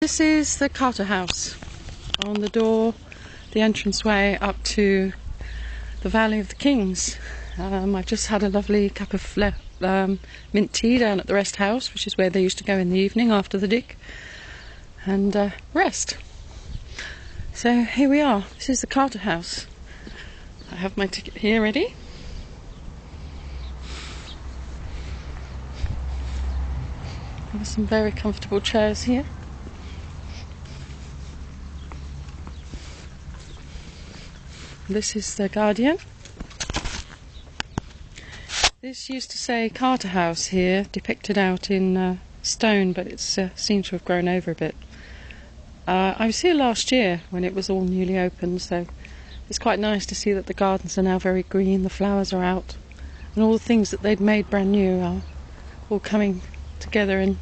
This is the Carter house. On the door, the entranceway up to the Valley of the Kings. I just had a lovely cup of mint tea down at the rest house, which is where they used to go in the evening after the dig, and rest. So here we are. This is the Carter house. I have my ticket here ready. There are some very comfortable chairs here. This is the Guardian. This used to say Carter House here, depicted out in stone, but it's seemed to have grown over a bit. I was here last year when it was all newly opened, so it's quite nice to see that the gardens are now very green, the flowers are out, and all the things that they'd made brand new are all coming together and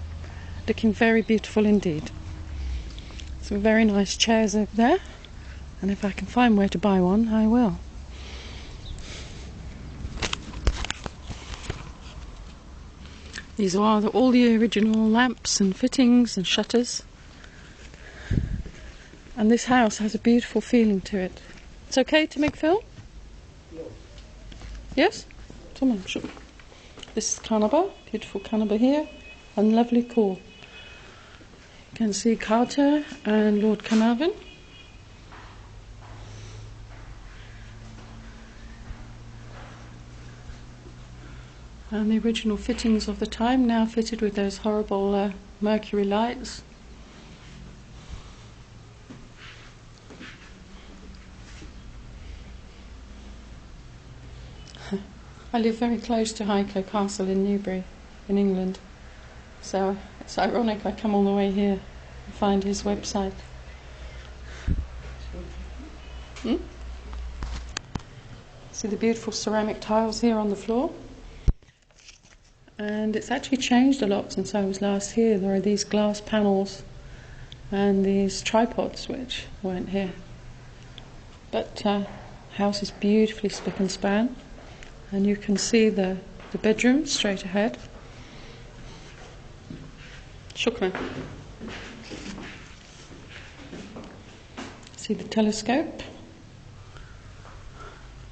looking very beautiful indeed. Some very nice chairs over there. And if I can find where to buy one, I will. These are all the original lamps and fittings and shutters. And this house has a beautiful feeling to it. It's okay to make film? Yes? Come on, sure. This is Carnavon, beautiful Carnavon here, and lovely cool. You can see Carter and Lord Carnarvon. And the original fittings of the time, now fitted with those horrible mercury lights. I live very close to Highclere Castle in Newbury, in England. So it's ironic I come all the way here and find his website. See the beautiful ceramic tiles here on the floor? And it's actually changed a lot since I was last here. There are these glass panels and these tripods which weren't here. But house is beautifully spick and span, and you can see the bedroom straight ahead. Shukran. See the telescope.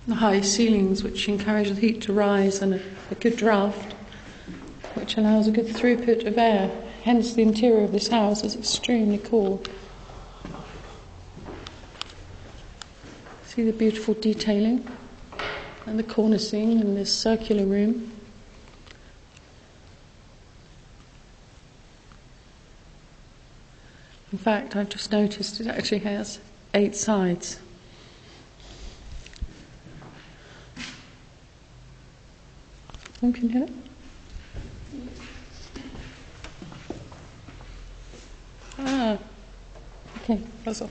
The high ceilings which encourage the heat to rise, and a good draft which allows a good throughput of air. Hence the interior of this house is extremely cool. See the beautiful detailing and the cornicing in this circular room. In fact, I've just noticed it actually has 8 sides. You can hear it? Okay, that's all.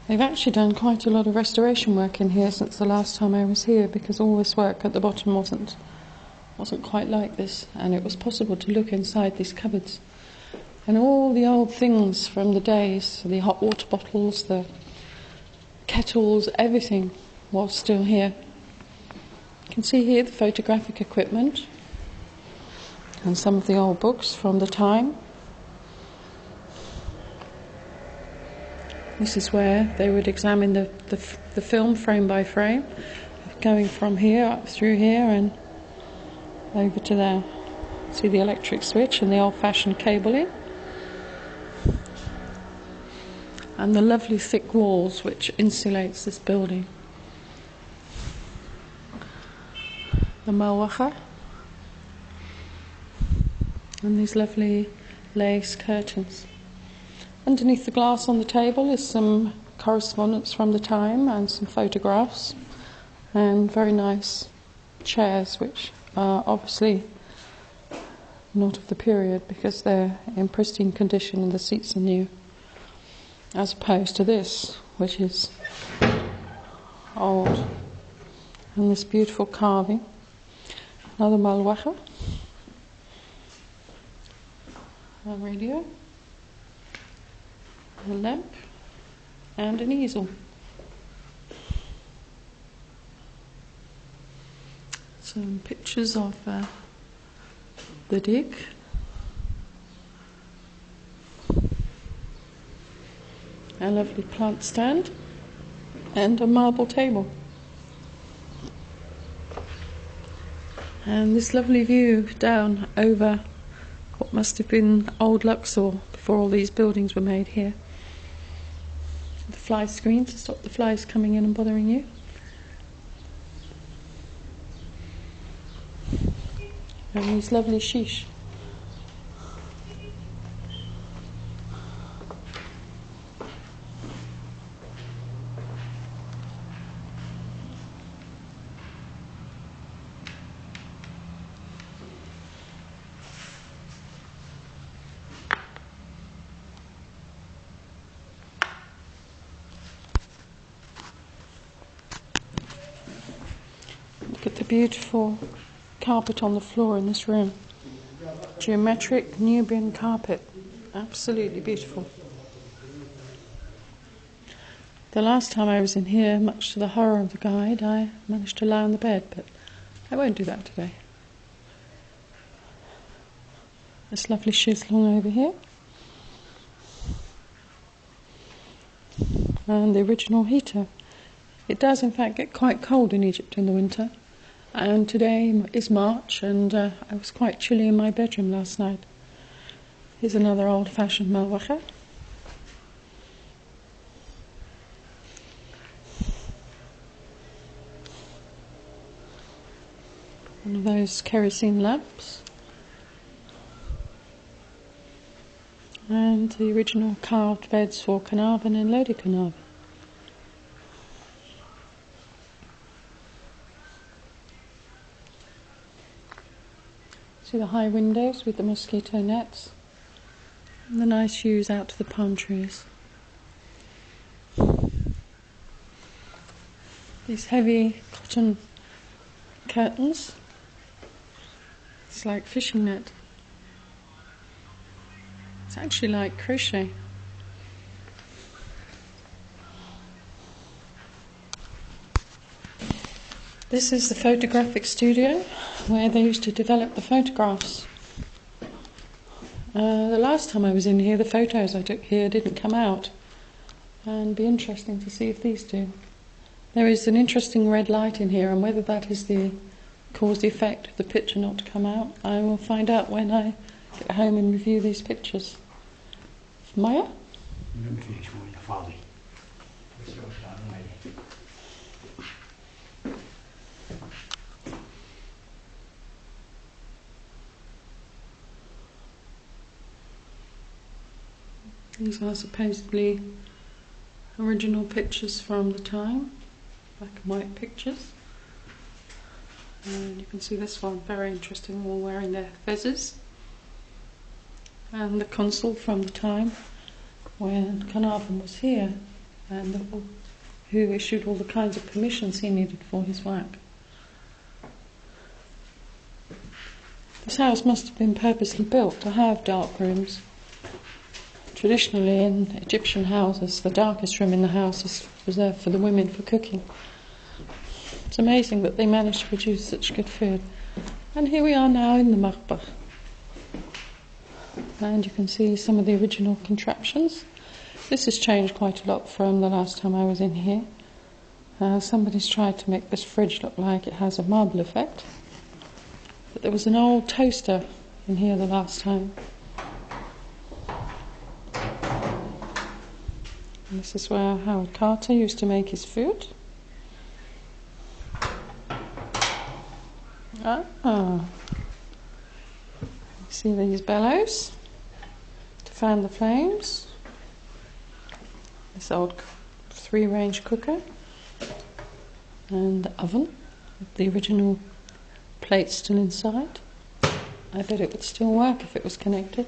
They've actually done quite a lot of restoration work in here since the last time I was here, because all this work at the bottom wasn't quite like this, and it was possible to look inside these cupboards. And all the old things from the days, the hot water bottles, the kettles, everything was still here. You can see here the photographic equipment and some of the old books from the time. This is where they would examine the film frame by frame, going from here up through here and over to there. See the electric switch and the old-fashioned cabling. And the lovely thick walls which insulates this building. The malwaka. And these lovely lace curtains. Underneath the glass on the table is some correspondence from the time and some photographs, and very nice chairs which are obviously not of the period because they're in pristine condition and the seats are new, as opposed to this, which is old. And this beautiful carving. Another malwaka. A radio. A lamp. And an easel. Some pictures of the dig. A lovely plant stand and a marble table. And this lovely view down over what must have been old Luxor before all these buildings were made here. The fly screen to stop the flies coming in and bothering you. And these lovely sheesh. Look at the beautiful carpet on the floor in this room. Geometric Nubian carpet. Absolutely beautiful. The last time I was in here, much to the horror of the guide, I managed to lie on the bed, but I won't do that today. This lovely chaiselong over here. And the original heater. It does in fact get quite cold in Egypt in the winter. And today is March, and I was quite chilly in my bedroom last night. Here's another old-fashioned malwaka. One of those kerosene lamps. And the original carved beds for Carnavon and Lodi Carnavon. See the high windows with the mosquito nets and the nice views out to the palm trees. These heavy cotton curtains. It's like fishing net. It's actually like crochet. This is the photographic studio where they used to develop the photographs. The last time I was in here, the photos I took here didn't come out, and it'd be interesting to see if these do. There is an interesting red light in here, and whether that is caused the effect of the picture not to come out, I will find out when I get home and review these pictures. Maya? These are supposedly original pictures from the time, black and white pictures. And you can see this one, very interesting, all wearing their fezzes. And the consul from the time when Carnarvon was here, and who issued all the kinds of permissions he needed for his work. This house must have been purposely built to have dark rooms. Traditionally in Egyptian houses, the darkest room in the house is reserved for the women for cooking. It's amazing that they managed to produce such good food. And here we are now in the mudbach. And you can see some of the original contraptions. This has changed quite a lot from the last time I was in here. Somebody's tried to make this fridge look like it has a marble effect. But there was an old toaster in here the last time. And this is where Howard Carter used to make his food. See these bellows to fan the flames. This old 3-range cooker and the oven with the original plate still inside. I bet it would still work if it was connected.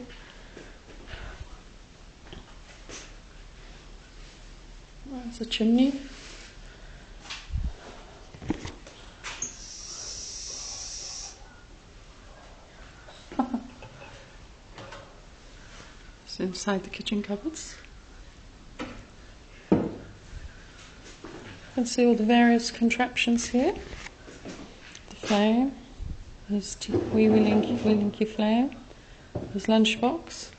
There's a chimney. It's inside the kitchen cupboards. You can see all the various contraptions here. The flame. his wee Winky flame, his lunchbox,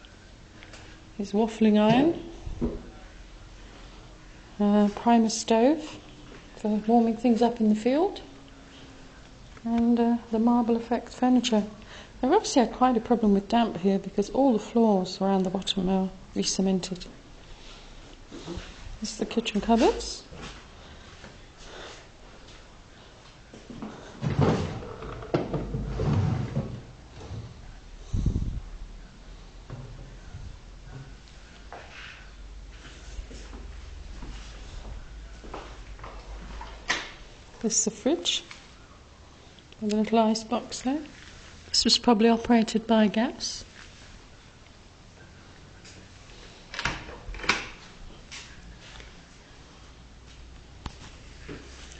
his waffling iron, primer stove for warming things up in the field, and the marble effect furniture. They've obviously had quite a problem with damp here because all the floors around the bottom are re-cemented. This is the kitchen cupboards. This is the fridge with a little ice box there. This was probably operated by gas.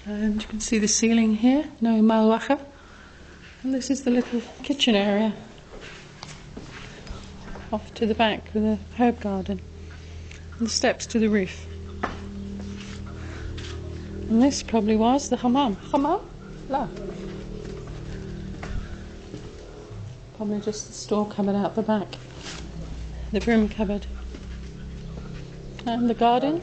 And you can see the ceiling here, no malwaka. And this is the little kitchen area off to the back with a herb garden and the steps to the roof. And this probably was the hammam. Hammam? No. Probably just the store cupboard out the back. The broom cupboard. And the garden.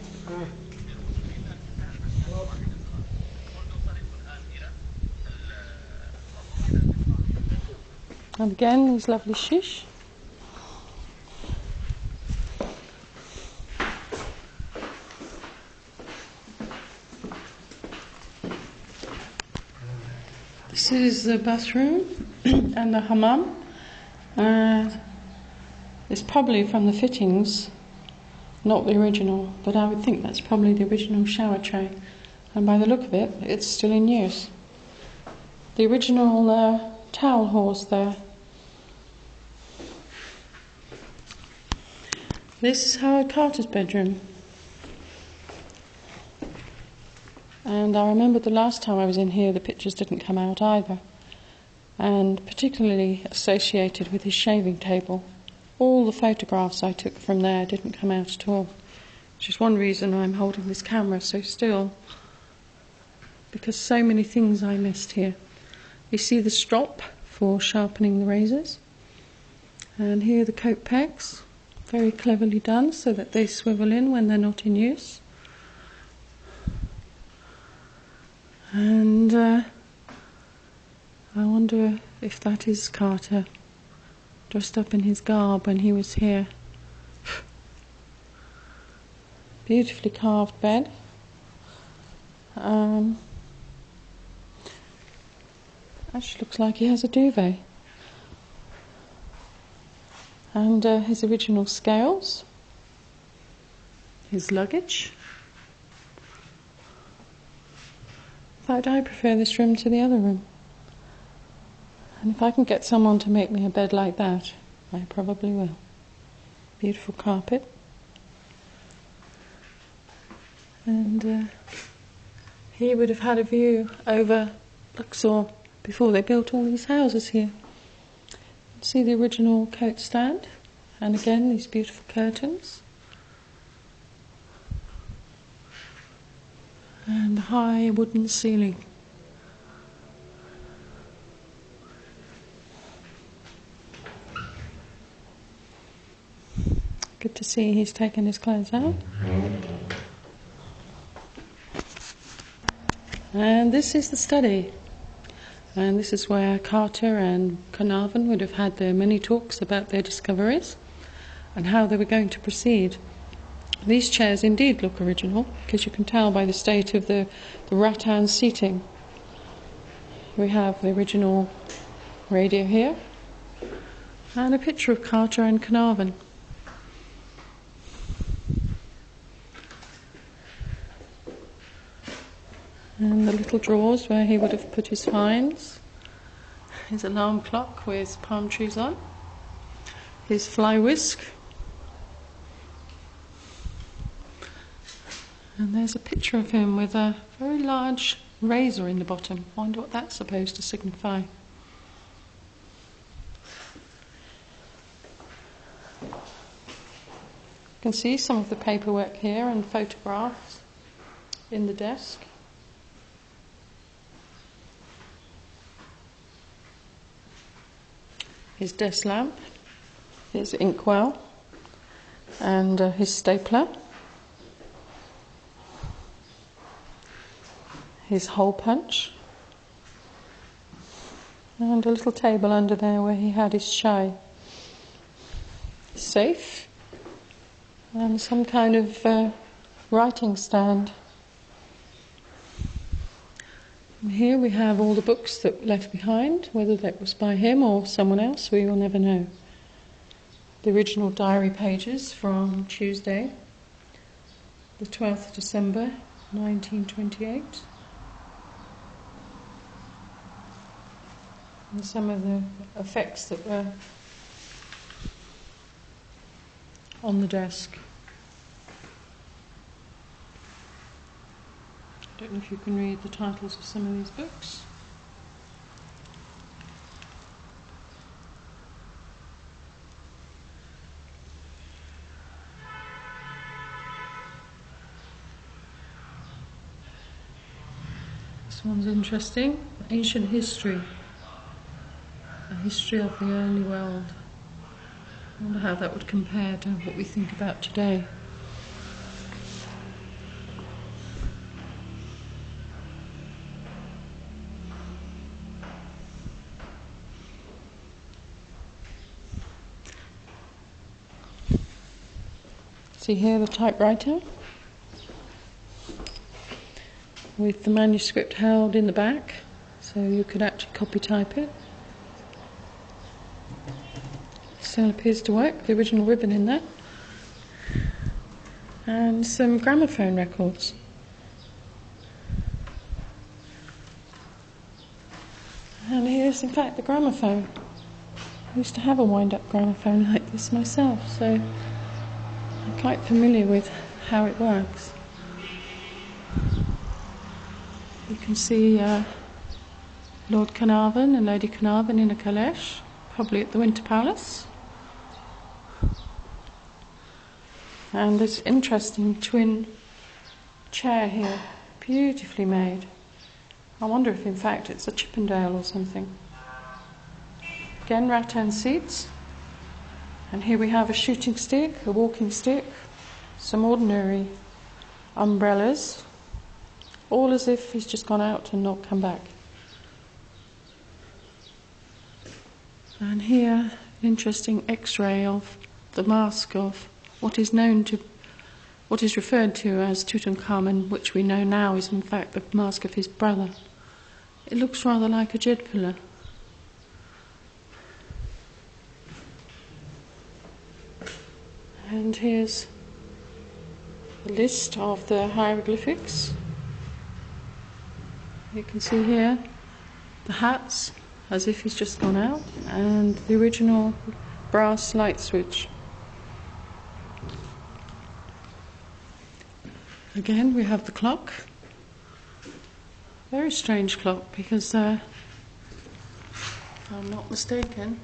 And again, these lovely sheesh. This is the bathroom and the hammam. It's probably from the fittings, not the original, but I would think that's probably the original shower tray. And by the look of it, it's still in use. The original towel horse there. This is Howard Carter's bedroom. And I remember the last time I was in here, the pictures didn't come out either. And particularly associated with his shaving table. All the photographs I took from there didn't come out at all. Which is one reason I'm holding this camera so still. Because so many things I missed here. You see the strop for sharpening the razors. And here are the coat pegs. Very cleverly done so that they swivel in when they're not in use. And I wonder if that is Carter dressed up in his garb when he was here. Beautifully carved bed. Actually looks like he has a duvet. And his original scales. His luggage. In fact, I prefer this room to the other room. And if I can get someone to make me a bed like that, I probably will. Beautiful carpet. And he would have had a view over Luxor before they built all these houses here. See the original coat stand, and again these beautiful curtains. And the high wooden ceiling. Good to see he's taken his clothes out. And this is the study. And this is where Carter and Carnavon would have had their many talks about their discoveries and how they were going to proceed. These chairs indeed look original, because you can tell by the state of the rattan seating. We have the original radio here, and a picture of Carter and Carnarvon. And the little drawers where he would have put his finds. His alarm clock with palm trees on. His fly whisk. And there's a picture of him with a very large razor in the bottom. I wonder what that's supposed to signify. You can see some of the paperwork here and photographs in the desk. his desk lamp, his inkwell, and his stapler, his hole punch, and a little table under there where he had his chai, safe, and some kind of writing stand. And here we have all the books that were left behind, whether that was by him or someone else, we will never know. The original diary pages from Tuesday, the 12th of December 1928. And some of the effects that were on the desk. I don't know if you can read the titles of some of these books. This one's interesting. Ancient History. A history of the early world. I wonder how that would compare to what we think about today. See here the typewriter with the manuscript held in the back, so you could actually copy type it. Still appears to work, the original ribbon in there. And some gramophone records. And here's in fact the gramophone. I used to have a wind-up gramophone like this myself, so I'm quite familiar with how it works. You can see Lord Carnavon and Lady Carnavon in a caleche, probably at the Winter Palace. And this interesting twin chair here, beautifully made. I wonder if in fact it's a Chippendale or something. Again, rattan seats. And here we have a shooting stick, a walking stick, some ordinary umbrellas, all as if he's just gone out and not come back. And here, an interesting X-ray of the mask of what is referred to as Tutankhamun, which we know now is in fact the mask of his brother. It looks rather like a jed pillar. And here's a list of the hieroglyphics. You can see here the hats, as if he's just gone out, and the original brass light switch. Again, we have the clock. Very strange clock, because if I'm not mistaken,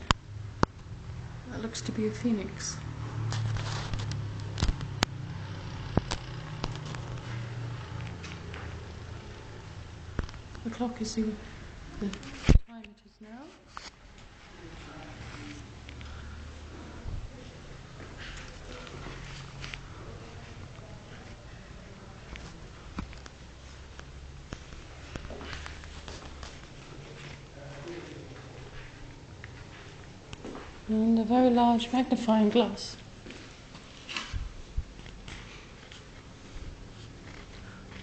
that looks to be a phoenix. The clock is the time it is now. And a very large magnifying glass.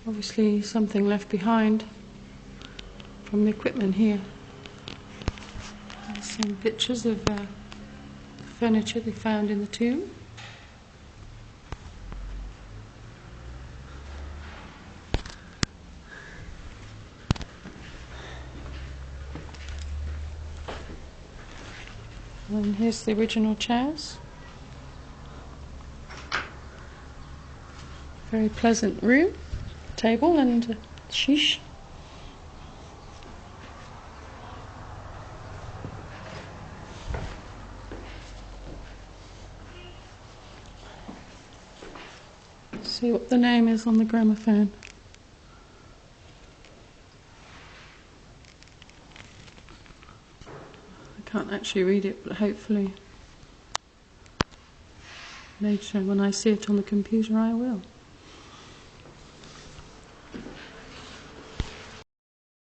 Obviously something left behind from the equipment here. There's some pictures of furniture they found in the tomb. And here's the original chairs. Very pleasant room, table and a sheesh. See what the name is on the gramophone. can't actually read it, but hopefully later when I see it on the computer I will.